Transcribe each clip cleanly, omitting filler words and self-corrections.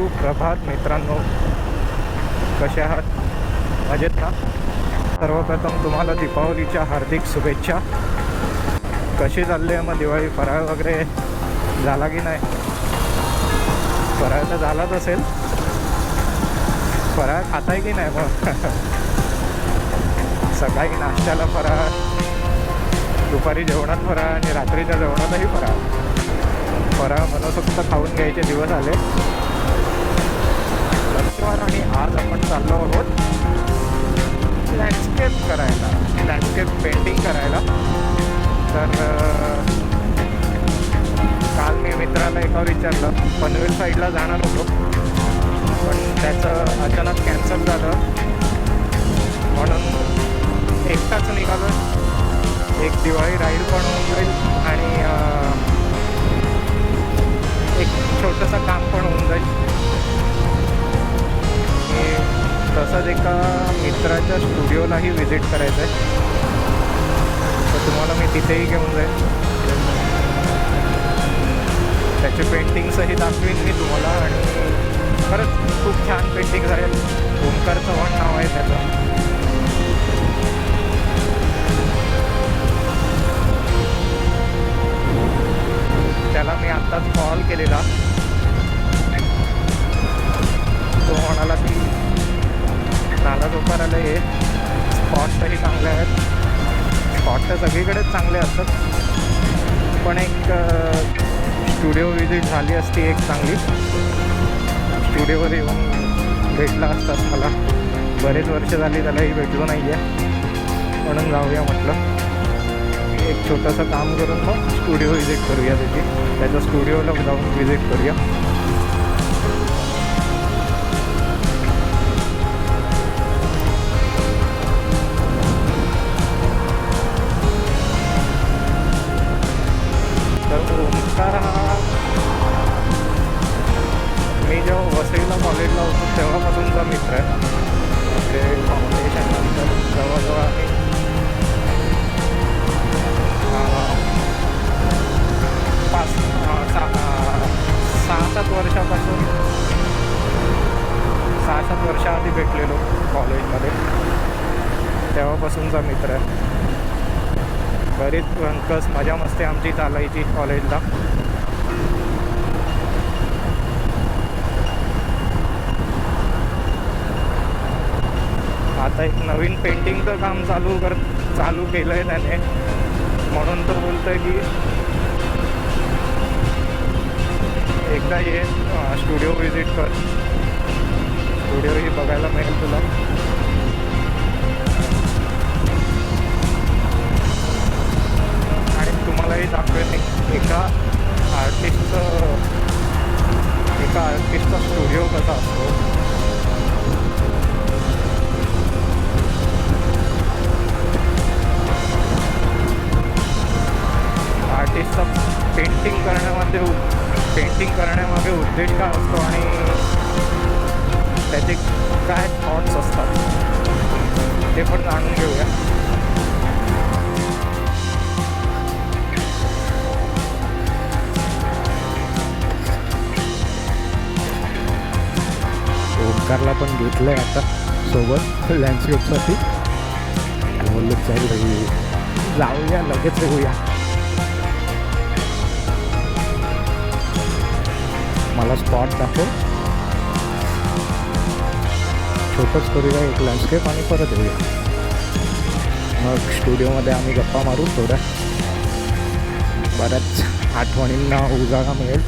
सुप्रभात मित्रांनो, कसे आहात? मजेत ना? सर्वप्रथम तुम्हाला दीपावलीच्या हार्दिक शुभेच्छा. कशी चालली आहे मग दिवाळी? फराळ वगैरे झाला की नाही? फराळ तर झालाच असेल. फराळ खाताय की नाही मग? सकाळी नाश्त्याला फराळ, दुपारी जेवणात फराळ आणि रात्रीच्या जेवणातही फराळ. फराळ मनसोक्त खाऊन घ्यायचे दिवस आले. लक्ष्मण आणि आज आपण चाललो आहोत लँडस्केप करायला, लँडस्केप पेंटिंग करायला. तर काल मी मित्राला एकावर विचारलं, पनवेल साईडला जाणार होतो पण त्याचं अचानक कॅन्सल झालं म्हणून एकटाच निघालो. एक दिवाळी राईड पण होऊन जाईल आणि एक छोटंसं काम पण होऊन जाईल. आणि तसंच एका मित्राच्या स्टुडिओलाही व्हिजिट करायचं आहे, तर तुम्हाला मी तिथेही घेऊन जाईल. त्याचे पेंटिंग्सही दाखवीन मी तुम्हाला आणि खरंच खूप छान पेंटिंग्स आहेत. ओमकार चव्हाण नाव आहे त्याचं. त्याला मी आत्ताच कॉल केलेला. तो म्हणाला की नालासोपाराला हे स्पॉटही चांगले आहेत. स्पॉट तर सगळीकडेच चांगले असतात, पण एक स्टुडिओ व्हिजिट झाली असती एक चांगली. स्टुडिओवर येऊन भेटला असताच मला. बरेच वर्ष झाली त्यालाही भेटलो नाही आहे, म्हणून जाऊया म्हटलं. एक छोटंसं काम करून मग स्टुडिओ व्हिजिट करूया त्याच्या स्टुडिओला जाऊन व्हिजिट करूया. तर ओमकार हा मी जेव्हा वसईला कॉलेजला होतो तेव्हापासूनचा मित्र आहे. म्हणजे फाउंडेशन नंतर जवळजवळ आम्ही 6-7 वर्षापासून 6-7 वर्षाआधी भेटलेलो कॉलेजमध्ये. तेव्हापासूनचा मित्र आहे. बरीच रंकस मजा मस्ती आमची चालायची कॉलेजला. आता एक नवीन पेंटिंगचं काम चालू केलं आहे त्याने, म्हणून तो बोलतो आहे की एकदा ये स्टुडिओ व्हिजिट कर. स्टुडिओही बघायला मिळेल तुला. आणि तुम्हालाही दाखवेल एका आर्टिस्टचा स्टुडिओ कसा असतो. आर्टिस्टचा पेंटिंग करण्यामागे उद्देश काय असतो आणि त्याचे काय थॉट्स असतात ते पण जाणून घेऊया. ओमकारला पण घेतलंय आता सोबत लँडस्केपसाठी. बोललो चालेल जाऊया, लगेच येऊया. मला स्पॉट दाखव. छोटंच करूया एक लँडस्केप आणि परत येऊया. मग स्टुडिओमध्ये आम्ही गप्पा मारू थोड्या. बऱ्याच आठवणींना उजाळा मिळेल.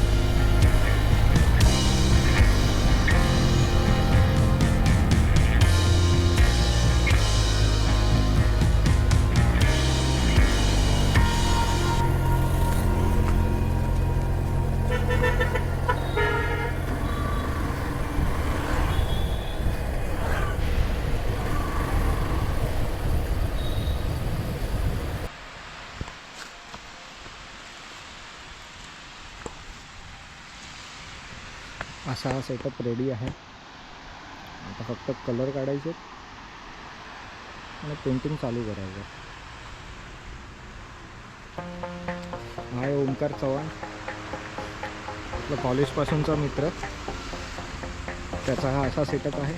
असा हा सेटअप रेडी आहे. आता फक्त कलर काढायचे आणि पेंटिंग चालू करायचं. हाय ओमकार चव्हाण, आपला कॉलेजपासूनचा मित्र. त्याचा हा असा सेटअप आहे.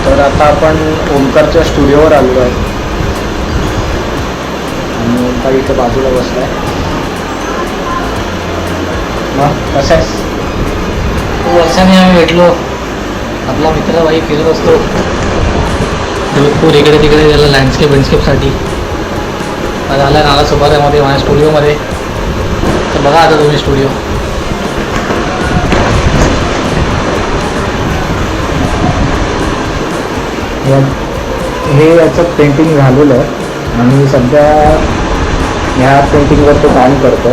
तर आता आपण ओमकारच्या स्टुडिओवर आलो आहे आणि ओमकार इथे बाजूला बसला आहे. मग कसं आहेस? वर्षाने आम्ही भेटलो. आपला मित्र बाई फिरत असतो जोधपूर इकडे तिकडे त्याला लँडस्केपसाठी झाला नाला सुपाऱ्यामध्ये माझ्या स्टुडिओमध्ये. तर बघा आता तुम्ही स्टुडिओ. हे याचं पेंटिंग झालेलं आहे आणि सध्या ह्या पेंटिंगवर तो काम करतो.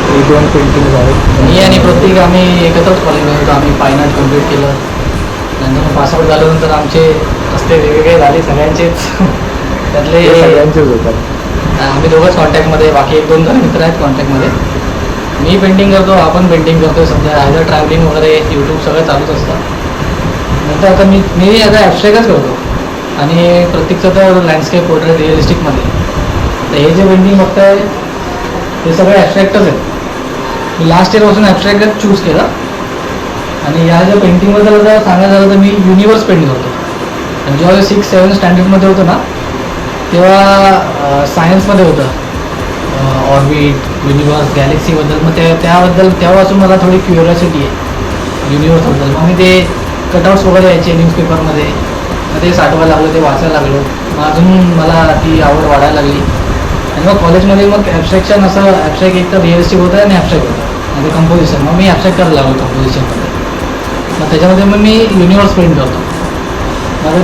हे 2 पेंटिंग आहेत. मी आणि प्रत्येक आम्ही एकत्रच कॉलेजमध्ये होतो. आम्ही फाईन आर्ट कम्प्लीट केलं. नंतर पासआउट झाल्यानंतर आमचे रस्ते वेगवेगळे झाले सगळ्यांचेच. त्यातले सगळ्यांचेच होतात. आम्ही दोघंच कॉन्टॅक्टमध्ये, बाकी 1-2 जण मित्र आहेत कॉन्टॅक्टमध्ये. मी पेंटिंग करतो, आपण पेंटिंग करतो. सध्या ॲज अ ट्रॅव्हलिंग वगैरे यूट्यूब सगळं चालूच असतं. नंतर आता मी आता ॲब्स्ट्रॅक्टच करतो आणि प्रत्येकचं तर लँडस्केप पोर्ट्रेट रिअलिस्टिकमध्ये. तर हे जे पेंटिंग बघताय हे सगळे ॲब्स्ट्रॅक्टच आहेत. मी लास्ट इयरपासून ॲब्स्ट्रॅक्टच चूज केलं. आणि या ज्या पेंटिंगबद्दल आता सांगायचं झालं तर मी युनिवर्स पेंट करतो. आणि जेव्हा 6-7 स्टँडर्डमध्ये होतं ना तेव्हा सायन्समध्ये होतं ऑर्बिट, युनिवर्स, गॅलेक्सीबद्दल. मग त्याबद्दल तेव्हापासून मला थोडी क्युरिओसिटी आहे युनिवर्सबद्दल. मग मी ते कटआउट्स वगैरे यायचे न्यूजपेपरमध्ये. मग ते साठवायला लागलं, ते वाचायला लागलो. मग अजून मला ती आवड वाढायला लागली. आणि मग कॉलेजमध्ये मग ॲब्स्ट्रॅक्शन असं ॲब्स्ट्रॅक्ट एक तर रिअलिस्टिक होतं आणि ॲब्स्ट्रॅक्ट होतं आणि कंपोजिशन. मग मी ॲब्स्ट्रॅक्ट करायला लागलो कंपोजिशनमध्ये. मग त्याच्यामध्ये मग मी युनिवर्स पेंट करतो. मला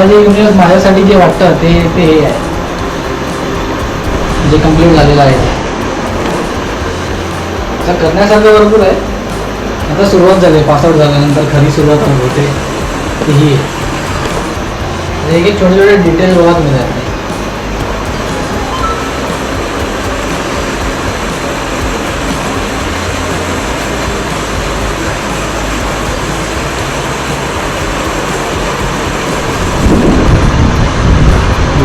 जे युनिवर्स माझ्यासाठी जे वाटतं ते हे आहे जे कम्प्लीट झालेलं आहे ते. असं करण्यासारखं भरपूर आहे. आता सुरुवात झाली, पासआउट झाल्यानंतर खरी सुरुवात होते ती ही आहे. एक छोटे छोटे डिटेल बघा तुम्ही त्यातले.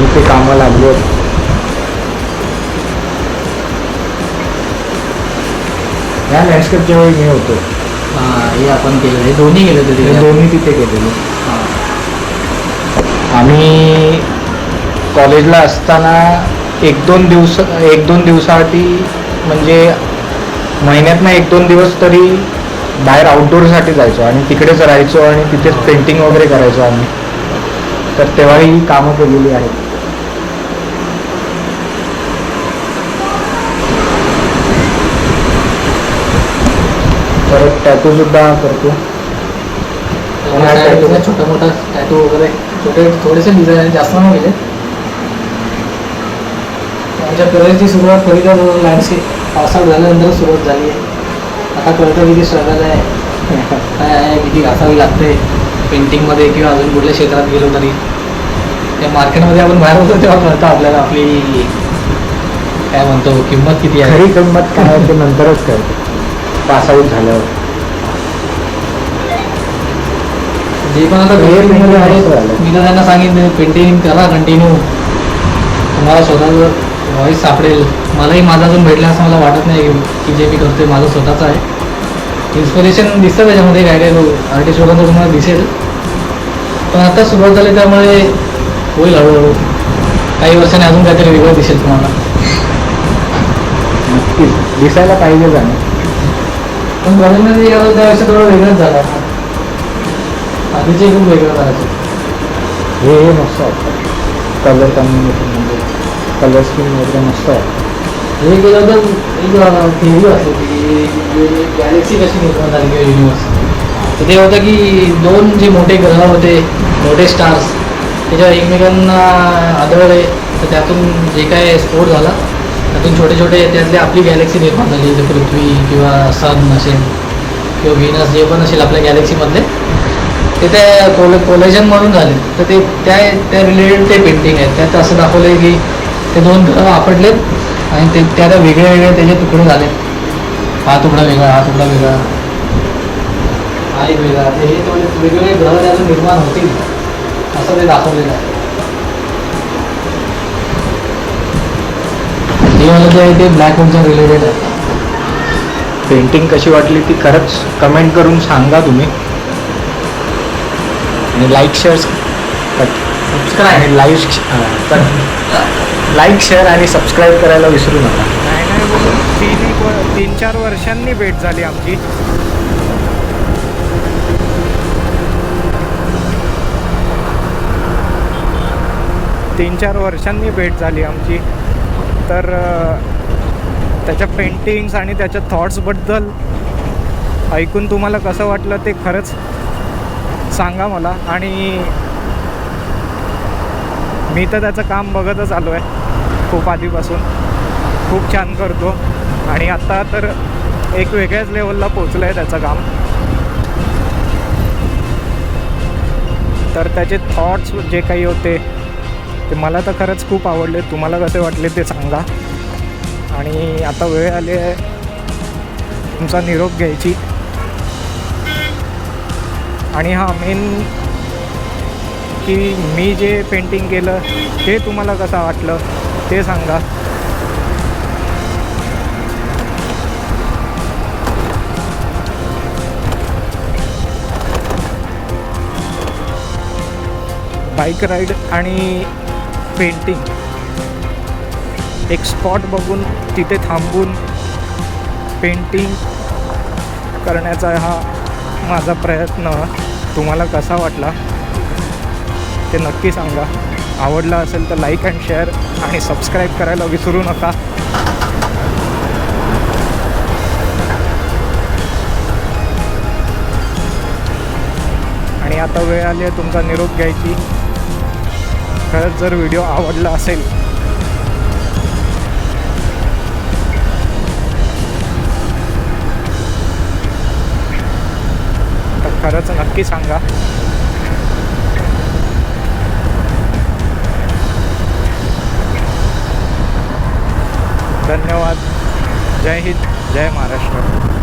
इथे कामाला लागलो. या लँडस्केपच्या वेळी मी होतो. हे आपण केलं, हे दोन्ही केलं हे तिथे. दोन्ही तिथे केलेले. आम्ही कॉलेजला असताना 1-2 दिवसासाठी म्हणजे महिन्यातनं 1-2 दिवस तरी बाहेर आउटडोअरसाठी जायचो आणि तिकडेच राहायचो आणि तिथेच पेंटिंग वगैरे करायचो आम्ही. तर तेव्हाही ही कामं केलेली आहेत. परत टॅटू सुद्धा करतो. छोटा मोठा टॅटू वगैरे छोटे थोडेसे डिझाईन जास्त नाही केले. आमच्या करिअरची सुरुवात पहिलं लँडस्केप पासआउट झाल्यानंतर सुरुवात झाली आहे. आता कळतं किती स्ट्रगल आहे. काय आहे, किती घासावी लागते पेंटिंगमध्ये किंवा अजून कुठल्या क्षेत्रात गेलो तरी. त्या मार्केटमध्ये आपण बाहेर होतो तेव्हा कळतं आपल्याला आपली काय म्हणतो किंमत किती आहे. खरी किंमत काय आहे ते नंतरच कळते पासआउट झाल्यावर. जे पण आता हे पेंटिंगमध्ये पेंटिंग आहेत मस्त झालं. मी तर त्यांना सांगितलं पेंटिंग करा कंटिन्यू, तुम्हाला स्वतःचं व्हॉईस सापडेल. मलाही माझा अजून भेटला असं मला वाटत नाही की जे मी करतोय माझं स्वतःचं आहे. इन्स्पिरेशन दिसतं त्याच्यामध्ये काय काय आर्टिस्ट लोकांचं तुम्हाला दिसेल, पण आता सुरुवात झाली त्यामुळे होईल हळूहळू. काही वर्षांनी अजून काहीतरी वेगळं दिसेल तुम्हाला. नक्कीच दिसायला पाहिजे जाणं. पण गव्हर्नमेंट जे करतो त्यापेक्षा थोडं वेगळंच झालं. आधीचे खूप वेगळं करायचं. हे मस्त वाटतं. कलर कॉम्बिनेशन म्हणजे कलर स्कीम वगैरे मस्त आहे. हे केलं तर एक थिअरी असते की गॅलेक्सी कशी निर्माण झाली किंवा युनिवर्स. तर ते होतं की दोन जे मोठे ग्रह होते, मोठे स्टार्स, त्याच्यावर एकमेकांना आदळले, तर त्यातून जे काय स्फोट झाला त्यातून छोटे छोटे त्यातले आपली गॅलेक्सी निर्माण झाली. जसे पृथ्वी किंवा सन असेल किंवा व्हीनस जे पण असेल आपल्या गॅलेक्सीमधले, ते त्या कोलेजनमधून झाले. तर ते त्या रिलेटेड ते पेंटिंग आहे. त्यात असं दाखवलं आहे की ते दोन ग्रह आपटलेत आणि ते त्या वेगळे वेगळे त्याचे तुकडे झाले. हा तुकडा वेगळा, हा तुकडा वेगळा, हा एक वेगळा. ते हे थोडे वेगवेगळे ग्रह त्यातून निर्माण होतील असं ते दाखवलेलं आहे. ते मला जे आहे ते ब्लॅक होलच्या रिलेटेड आहे. पेंटिंग कशी वाटली ती खरंच कमेंट करून सांगा तुम्ही. आणि like share subscribe like share आणि सबस्क्राईब करायला विसरू नका. नाही बोलून 3-4 वर्षांनी भेट झाली आमची. तीन चार वर्षांनी भेट झाली आमची. तर त्याच्या पेंटिंग्स आणि त्याच्या थॉट्सबद्दल ऐकून तुम्हाला कसं वाटलं ते खरंच सांगा मला. आणि मी तर त्याचं काम बघतच आलो आहे खूप आधीपासून. खूप छान करतो आणि आता तर एक वेगळ्याच लेवलला पोचलं आहे त्याचं काम. तर त्याचे थॉट्स जे काही होते ते मला तर खरंच खूप आवडले. तुम्हाला कसे वाटले ते सांगा. आणि आता वेळ आली आहे तुमचा निरोप घ्यायची. आणि हा मेन की मी जे पेंटिंग केलं ते तुम्हाला कसं वाटलं ते सांगा. बाईक राईड आणि पेंटिंग, एक स्पॉट बघून तिथे थांबून पेंटिंग करण्याचा हा माझा प्रयत्न तुम्हाला कसा वाटला ते नक्की सांगा. आवडला असेल तर लाईक अँड शेअर आणि सबस्क्राईब करायला विसरू नका. आणि आता वेळ आली आहे तुमचा निरोप घ्यायची. खरंच जर व्हिडिओ आवडला असेल तर खरंच नक्की सांगा. धन्यवाद. जय हिंद, जय महाराष्ट्र.